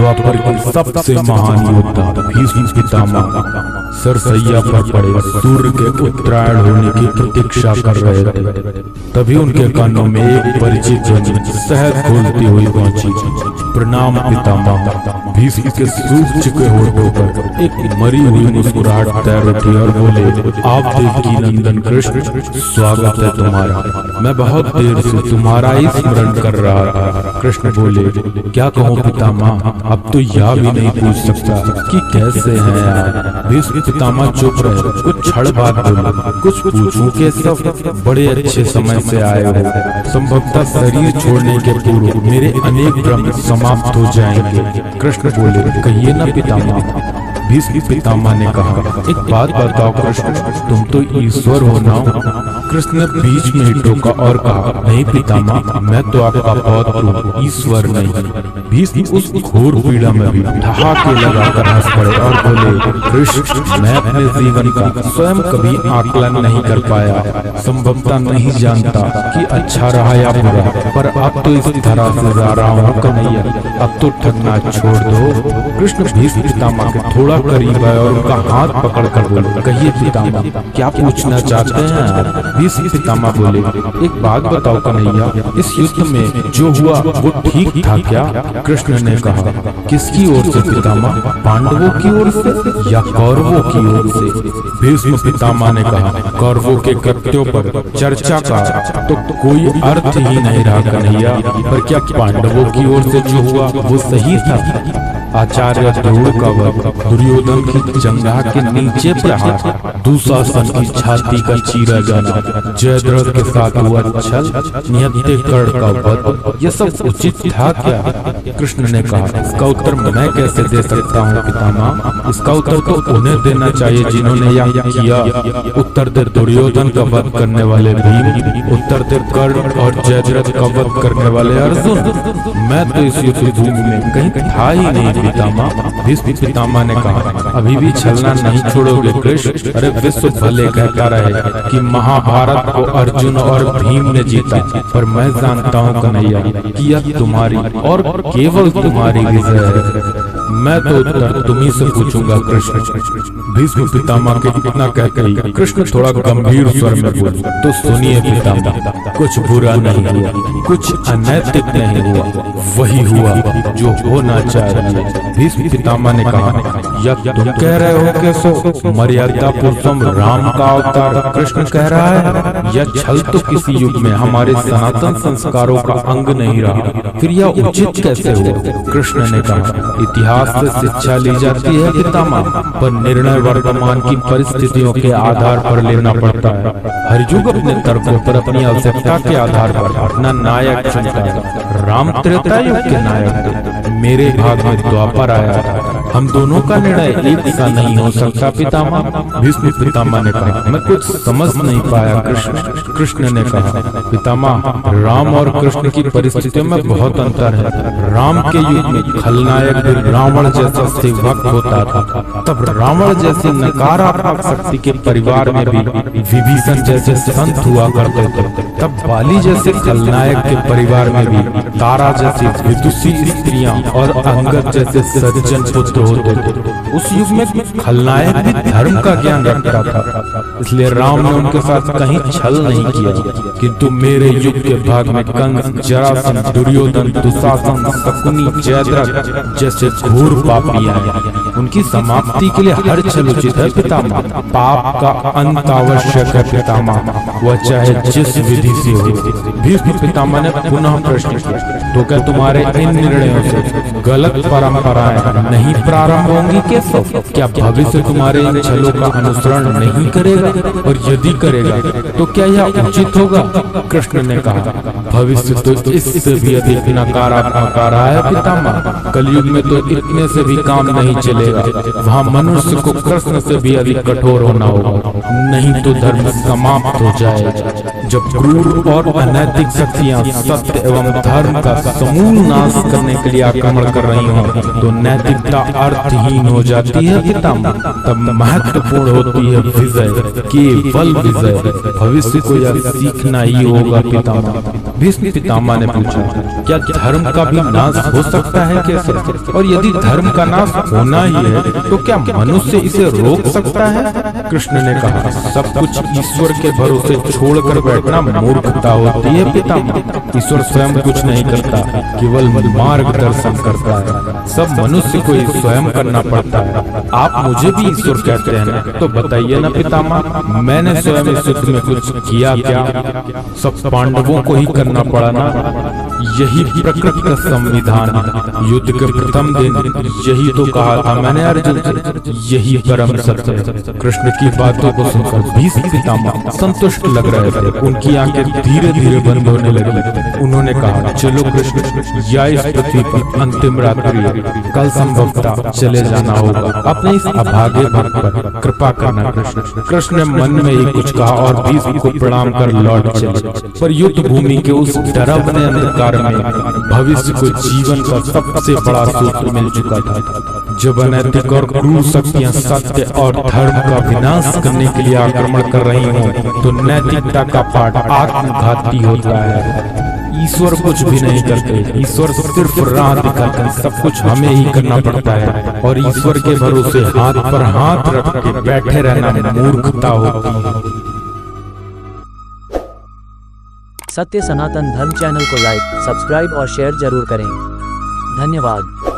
द्वापर के सबसे महान योद्धा भीष्म पितामह सरसैया पर पड़े सूर्य के उत्तरायण होने की प्रतीक्षा कर रहे थे। तभी उनके कानों में एक परिचित ध्वनि सहज खोलती हुई पहुंची। प्रणाम पितामह। भीष्म के सूख चुके होठों पर एक मरी हुई मुस्कुराहट तैर उठी और बोले, आप देवकी नंदन कृष्ण, स्वागत है तुम्हारा। मैं बहुत देर से तुम्हारा ही स्मरण कर रहा था। कृष्ण बोले, क्या कहूँ पितामह, अब तो यह भी नहीं पूछ सकता कि कैसे हैं आप। भीष्म पितामह चुप रहे। कुछ क्षण बाद बोले, कुछ पूछूं के सब बड़े अच्छे समय से आए हो। संभवतः शरीर छोड़ने के पूर्व मेरे अनेक भ्रम समाप्त हो जाएंगे। कृष्ण बोले, कहिए न पितामह। भीष्म पितामह ने कहा, एक बात बताओ कृष्ण, तुम तो ईश्वर हो ना? कृष्ण ने बीच में ही टोका और कहा, नहीं पितामह, मैं तो आपका पौत्र हूँ, ईश्वर नहीं। भीष्म उस घोर पीड़ा में भी ठहाके लगाकर हंस पड़े और बोले, कृष्ण, मैं अपने जीवन का स्वयं कभी आकलन नहीं कर पाया। संभवतः नहीं जानता कि अच्छा रहा या बुरा, पर अब तो इस तरह से जा रहा हूँ कन्हैया, अब तो ठगना छोड़ दो। कृष्ण भीष्म पितामह के थोड़ा करीब आए और उनका हाथ पकड़कर बोले, कहिए पितामह, क्या पूछना चाहते हैं आप? भीष्म पितामह बोले, एक बात बताओ कन्हैया, इस युद्ध में जो हुआ वो ठीक था क्या? कृष्ण ने कहा, किसकी ओर से पितामह, पांडवों की ओर से या कौरवों की ओर से? भीष्म पितामह ने कहा, कौरवों के कृत्यों पर चर्चा का तो कोई अर्थ ही नहीं रहा कन्हैया, पर क्या पांडवों की ओर से जो हुआ वो सही था? आचार्य द्रोण का वध, दुर्योधन की जंघा के नीचे प्रहार, दुशासन की छाती का चीरा जाना, जयद्रथ के साथ हुआ छल, निहत्थे कर्ण का वध, ये सब उचित था क्या? कृष्ण ने कहा, इसका उत्तर मैं कैसे दे सकता हूँ पितामह? इसका उत्तर तो उन्हें देना चाहिए जिन्होंने यह किया। उत्तर दे दुर्योधन का वध करने वाले भीम, उत्तर दे कर्ण और जयद्रथ का वध करने वाले अर्जुन। मैं तो इस युद्ध भूमि में कहीं था ही नहीं पितामह। भीष्म पितामह ने कहा, अभी भी छलना नहीं छोड़ोगे कृष्ण? अरे विश्व भले कहता रहे कि महाभारत को अर्जुन और भीम ने जीता, पर मैं जानता हूँ कन्हैया कि यह तुम्हारी और केवल तुम्हारी विजय है। मैं तो उत्तर तुम्ही से पूछूंगा कृष्ण। भीष्म पितामह के इतना कहकर ही कृष्ण थोड़ा गंभीर स्वर में बोले, तो सुनिए पितामह, कुछ बुरा नहीं हुआ, कुछ अनैतिक नहीं हुआ, वही हुआ जो होना चाहिए। भीष्म पितामह ने कहा, यह तुम कह रहे हो कैसो? मर्यादा पुरुषों राम का अवतार कृष्ण कह रहा है? यह छल तो किसी युग में हमारे सनातन संस्कारों का अंग नहीं रहा, फिर यह उचित कैसे हुआ? कृष्ण ने कहा, इतिहास से शिक्षा ली जाती है पितामह, पर निर्णय वर्तमान की परिस्थितियों के आधार पर लेना पड़ता है। हर युग अपने तर्कों पर अपनी आवश्यकता के आधार पर अपना नायक चुनता है। राम त्रेता युग के नायक थे, मेरे भाग में द्वापर आया था। हम दोनों का निर्णय एक सा नहीं हो सकता पितामह। भीष्म पितामह ने कहा, मैं कुछ समझ नहीं पाया कृष्ण। कृष्ण ने कहा, पितामह, राम और कृष्ण की परिस्थितियों में बहुत अंतर है। राम के युग में खलनायक भी रावण जैसा सेवक होता था, तब रावण जैसे नकारात्मक शक्ति के परिवार में भी विभीषण जैसे संत हुआ करते थे। तब बाली जैसे खलनायक के परिवार में भी तारा जैसी विदुषी स्त्रियां और अंगद जैसे सज्जन पुत्र होते थे। उस युग में खलनायक भी धर्म का ज्ञान रखता था, इसलिए राम ने उनके साथ कहीं छल नहीं किया। किंतु मेरे युग के भाग में कंस, जरासंध, दुर्योधन, दुशासन, शकुनी, जयद्रथ जैसे घोर पापी आए। उनकी समाप्ति के लिए हर छल उचित है पितामह। पाप का अंत आवश्यक है पितामह, वह चाहे जिस विधि से हो। भीष्म पितामह ने पुनः प्रश्न किया, तो क्या तुम्हारे इन निर्णयों से गलत परंपराएं नहीं प्रारंभ होंगी कैसे? क्या भविष्य तुम्हारे इन छलों का अनुसरण नहीं करेगा? और यदि करेगा तो क्या यह उचित होगा? कृष्ण ने कहा, भविष्य तो इससे भी अधिक नकारात्मक आ रहा है पितामह। कलयुग में तो इतने से भी काम नहीं चलेगा, वहाँ मनुष्य को कृष्ण से भी अधिक कठोर होना होगा, नहीं तो धर्म समाप्त हो जाएगा। जब क्रूर और अनैतिक शक्तियाँ सत्य एवं धर्म का समूल नाश करने के लिए आक्रमण कर रही हो, तो नैतिकता अर्थहीन हो जाती है पितामह। तब महत्वपूर्ण होती है विजय, केवल विजय। भविष्य को यह सीखना ही होगा पितामह। भीष्म पितामह ने पूछा, क्या धर्म का भी नाश हो सकता है कैसे? और यदि धर्म का नाश होना ही है तो क्या मनुष्य इसे रोक सकता है? कृष्ण ने कहा, सब कुछ ईश्वर के भरोसे छोड़कर बैठना मूर्खता होती है पितामह। ईश्वर स्वयं कुछ नहीं करता, केवल मार्गदर्शन करता है। सब मनुष्य को ही स्वयं करना पड़ता है। आप मुझे भी ईश्वर कहते हैं ना, तो बताइए ना पितामह, मैंने स्वयं इस युद्ध में कुछ किया क्या? सब पांडवों को ही करना पड़ा ना। यही प्रकृति का संविधान है। युद्ध के प्रथम दिन यही तो कहा था मैंने अर्जुन से, यही परम सत्य है। कृष्ण की बातों को सुनकर भीष्म पितामह संतुष्ट लग रहे थे। उनकी आंखें धीरे धीरे बंद होने लगी। उन्होंने कहा, चलो कृष्ण, या इस पृथ्वी पर अंतिम रात्रि है, कल संभवतः चले जाना होगा। अपने इस अभागे भक्त पर कृपा करना कृष्ण। कृष्ण ने मन में ही कुछ कहा और भीष्म को प्रणाम कर लौट चले। पर युद्ध भूमि के उस डरावने अंधकार में भविष्य को जीवन का सबसे बड़ा सूत्र मिल चुका था। जब अनैतिक और क्रूर शक्तियां सत्य और धर्म का विनाश करने के लिए आक्रमण कर रही हों, तो नैतिकता का पाठ आत्मघाती होता है। ईश्वर कुछ भी नहीं करते, ईश्वर सिर्फ राह दिखाते हैं। सब कुछ हमें ही करना पड़ता है और ईश्वर के भरोसे हाथ पर हाथ रख के बैठे रहना मूर्खता होती है। सत्य सनातन धर्म चैनल को लाइक, सब्सक्राइब और शेयर जरूर करें। धन्यवाद।